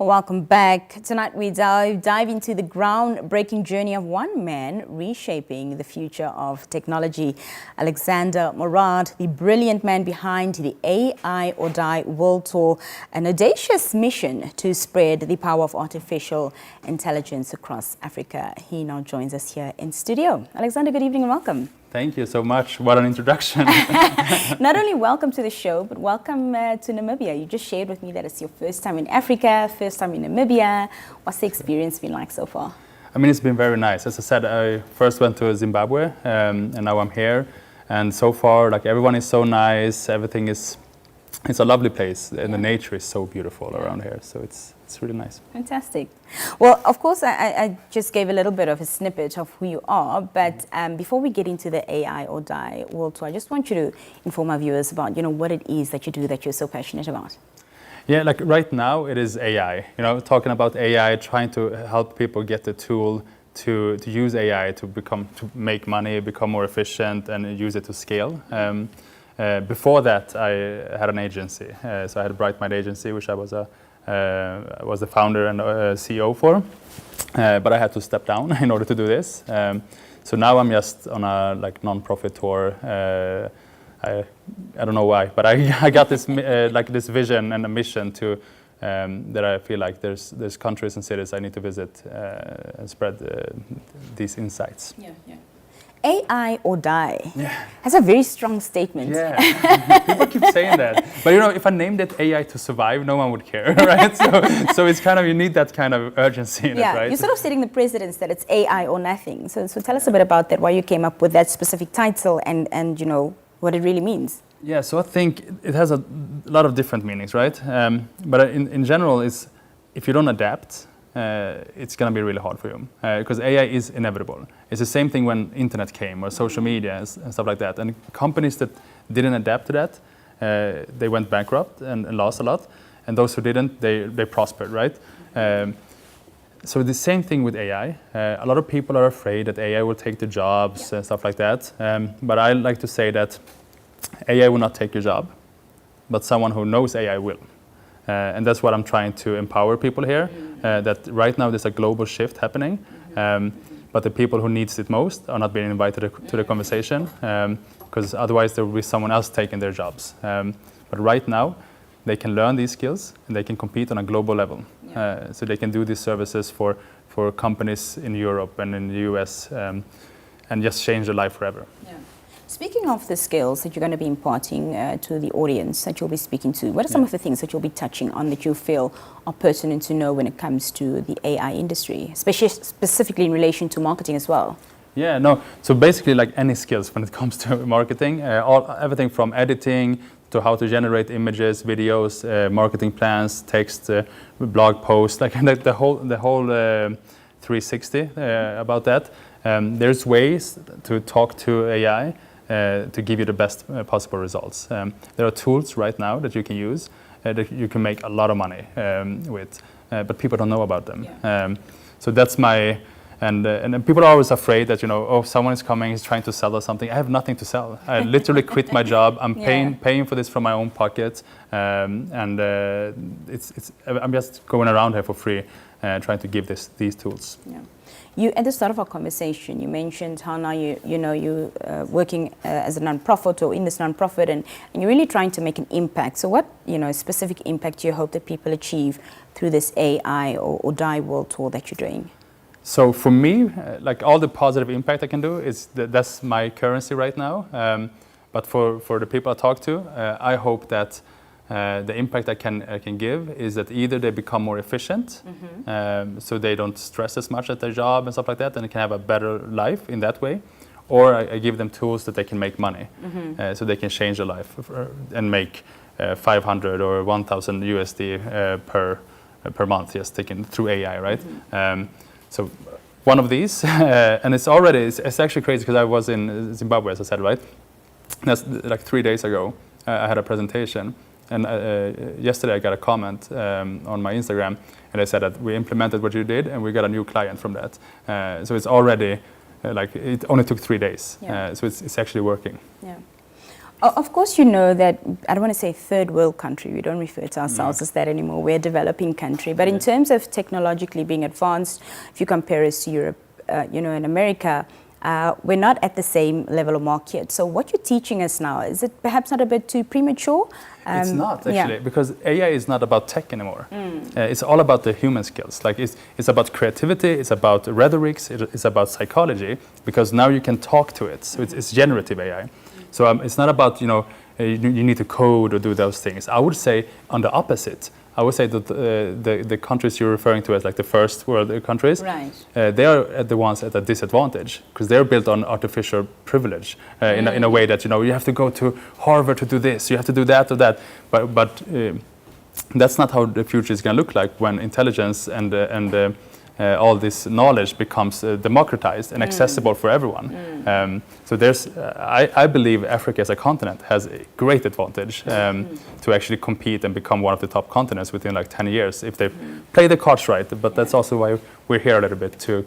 Welcome back. Tonight we dive into the groundbreaking journey of one man reshaping the future of technology. Alexander Morad, the brilliant man behind the AI or Die World Tour, an audacious mission to spread the power of artificial intelligence across Africa. He now joins us here in studio. Alexander, good evening and welcome. Thank you so much. What an introduction. Not only welcome to the show, but welcome to Namibia. You just shared with me that it's your first time in Africa, first time in Namibia. What's the experience been like so far? I mean, it's been very nice. As I said, I first went to Zimbabwe and now I'm here. And so far, like, everyone is so nice. Everything is, it's a lovely place. And the nature is so beautiful around here. So it's really nice. Fantastic. Well, of course, I just gave a little bit of a snippet of who you are, but before we get into the AI or Die World Tour, I just want you to inform our viewers about, what it is that you do that you're so passionate about. Yeah, like right now it is AI, talking about AI, trying to help people get the tool to use AI to make money, become more efficient and use it to scale. Before that, I had an agency. So I had a Bright Mind agency, which I was the founder and CEO for, but I had to step down in order to do this. So now I'm just on a non-profit tour. I don't know why, but I got this this vision and a mission to that I feel like there's countries and cities I need to visit and spread these insights. Yeah. AI or die. Yeah. That's a very strong statement. Yeah, people keep saying that. But if I named it AI to survive, no one would care, right? So it's kind of, you need that kind of urgency in it, right? You're sort of setting the precedence that it's AI or nothing. So tell us a bit about that, why you came up with that specific title and what it really means. Yeah, so I think it has a lot of different meanings, right? But in general, if you don't adapt, it's going to be really hard for you because AI is inevitable. It's the same thing when internet came or social media and stuff like that. And companies that didn't adapt to that, they went bankrupt and lost a lot. And those who didn't, they prospered, right? So the same thing with AI. A lot of people are afraid that AI will take the jobs and stuff like that. But I like to say that AI will not take your job, but someone who knows AI will. And that's what I'm trying to empower people here, that right now there's a global shift happening, but the people who needs it most are not being invited to the conversation, because otherwise there will be someone else taking their jobs. But right now, they can learn these skills and they can compete on a global level. So they can do these services for companies in Europe and in the US and just change their life forever. Yeah. Speaking of the skills that you're going to be imparting to the audience that you'll be speaking to, what are some of the things that you'll be touching on that you feel are pertinent to know when it comes to the AI industry, especially specifically in relation to marketing as well? Yeah, no. So basically, like any skills when it comes to marketing, everything from editing to how to generate images, videos, marketing plans, text, blog posts, like the whole 360 about that. There's ways to talk to AI to give you the best possible results. There are tools right now that you can use that you can make a lot of money with, but people don't know about them. Yeah. So that's my, and people are always afraid that, someone is coming, he's trying to sell us something. I have nothing to sell. I literally quit my job. I'm paying for this from my own pocket, and I'm just going around here for free, trying to give these tools. Yeah. You, at the start of our conversation, you mentioned how now you're working as a non-profit or in this non-profit, and you're really trying to make an impact. So what specific impact do you hope that people achieve through this AI or Die World Tour that you're doing? So for me, like all the positive impact I can do is that's my currency right now. But for the people I talk to, I hope that the impact I can give is that either they become more efficient, so they don't stress as much at their job and stuff like that, and they can have a better life in that way, or I give them tools that they can make money, so they can change their life and make 500 or 1,000 USD per month, just taken through AI, right? So one of these, and it's actually crazy because I was in Zimbabwe, as I said, right? That's like 3 days ago. I had a presentation. And yesterday I got a comment on my Instagram, and they said that we implemented what you did and we got a new client from that. So it's already, it only took 3 days. Yeah. So it's actually working. Yeah. Of course, you know that, I don't want to say third world country, we don't refer to ourselves as that anymore, we're a developing country. But in terms of technologically being advanced, if you compare us to Europe, in America, we're not at the same level of market. So what you're teaching us now, is it perhaps not a bit too premature? It's not actually, because AI is not about tech anymore. It's all about the human skills. Like it's about creativity, it's about rhetorics, it's about psychology, because now you can talk to it. So it's generative AI. So it's not about, you need to code or do those things. I would say on the opposite. I would say that the countries you're referring to as like the first world countries, right. They are the ones at a disadvantage because they're built on artificial privilege in a way that you have to go to Harvard to do this, you have to do that or that, but that's not how the future is going to look like when intelligence and all this knowledge becomes democratized and accessible for everyone. So I believe Africa as a continent has a great advantage to actually compete and become one of the top continents within like 10 years if they play the cards right. But that's also why we're here a little bit, to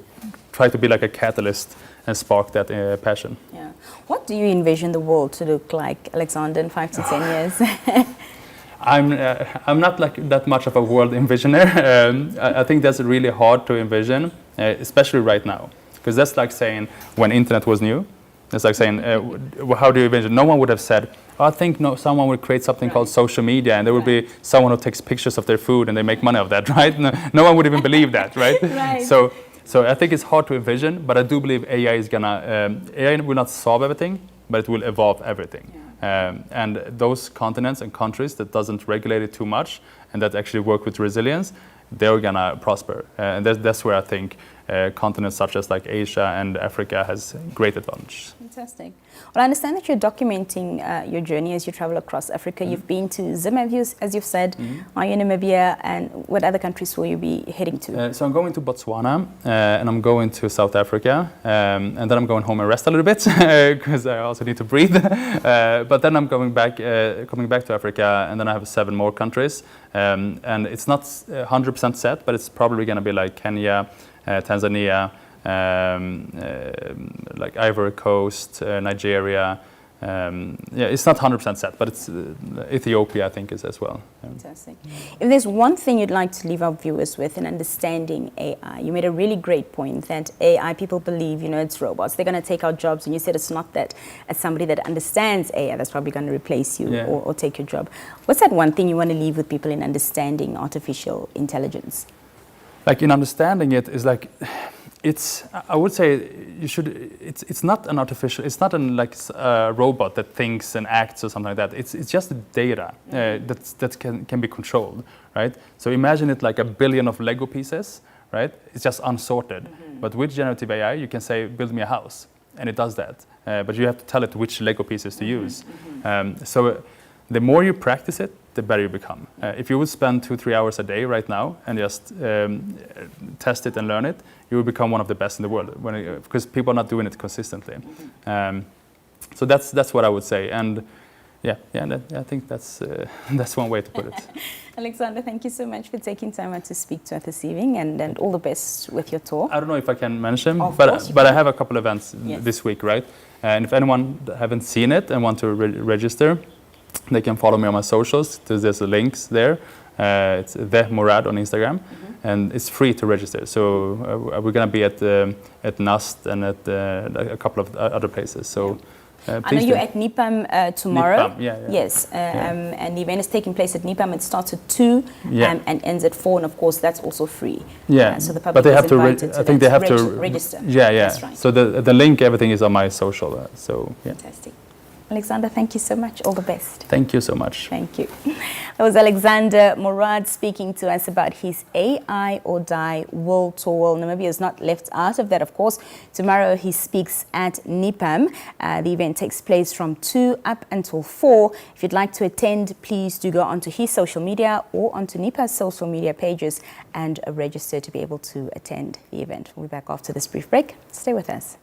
try to be like a catalyst and spark that passion. Yeah. What do you envision the world to look like, Alexander, in 5 to 10 years? I'm not like that much of a world envisioner. I think that's really hard to envision, especially right now, because that's like saying when internet was new. It's like saying, how do you envision? No one would have said, I think someone would create something called social media, and there would be someone who takes pictures of their food and they make money of that, right? No one would even believe that, right? Right. So I think it's hard to envision, but I do believe AI will not solve everything, but it will evolve everything. And those continents and countries that doesn't regulate it too much and that actually work with resilience, they're gonna prosper. And that's where I think continents such as like Asia and Africa has great advantage. Fantastic. Well, I understand that you're documenting your journey as you travel across Africa. You've been to Zimbabwe, as you've said, are you in Namibia, and what other countries will you be heading to? So I'm going to Botswana, and I'm going to South Africa, and then I'm going home and rest a little bit, because I also need to breathe. But then I'm coming back to Africa, and then I have 7 more countries. And it's not 100% set, but it's probably going to be like Kenya, Tanzania, like Ivory Coast, Nigeria. It's not 100% set, but it's Ethiopia, I think, is as well. Fantastic. If there's one thing you'd like to leave our viewers with in understanding AI, you made a really great point that AI, people believe, it's robots. They're going to take our jobs, and you said it's not that. As somebody that understands AI, that's probably going to replace you or take your job. What's that one thing you want to leave with people in understanding artificial intelligence? Like in understanding it is like, I would say it's not an artificial, it's not a robot that thinks and acts or something like that. It's just data that can be controlled, right? So imagine it like a billion of Lego pieces, right? It's just unsorted. But with generative AI, you can say, build me a house, and it does that. But you have to tell it which Lego pieces to use. So the more you practice it, the better you become. If you would spend 2-3 hours a day right now and just test it and learn it, you will become one of the best in the world, because people are not doing it consistently. So that's what I would say. And I think that's one way to put it. Alexander, thank you so much for taking time out to speak to us this evening, and all the best with your tour. I don't know if I can mention, but I have a couple events this week, right? And if anyone haven't seen it and want to register, they can follow me on my socials. There's links there. It's the Morad on Instagram, and it's free to register. So we're going to be at NUST and at a couple of other places. So I know you're at NIPAM tomorrow. NIPAM, yes. And the event is taking place at NIPAM. It starts at 2 and ends at 4, and of course that's also free. So the public is invited to. I think they have to register. That's right. So the link, everything is on my social. Fantastic. Alexander, thank you so much. All the best. Thank you so much. Thank you. That was Alexander Morad speaking to us about his AI or Die World Tour. Well, Namibia is not left out of that, of course. Tomorrow he speaks at NIPAM. The event takes place from 2 up until 4. If you'd like to attend, please do go onto his social media or onto NIPA's social media pages and register to be able to attend the event. We'll be back after this brief break. Stay with us.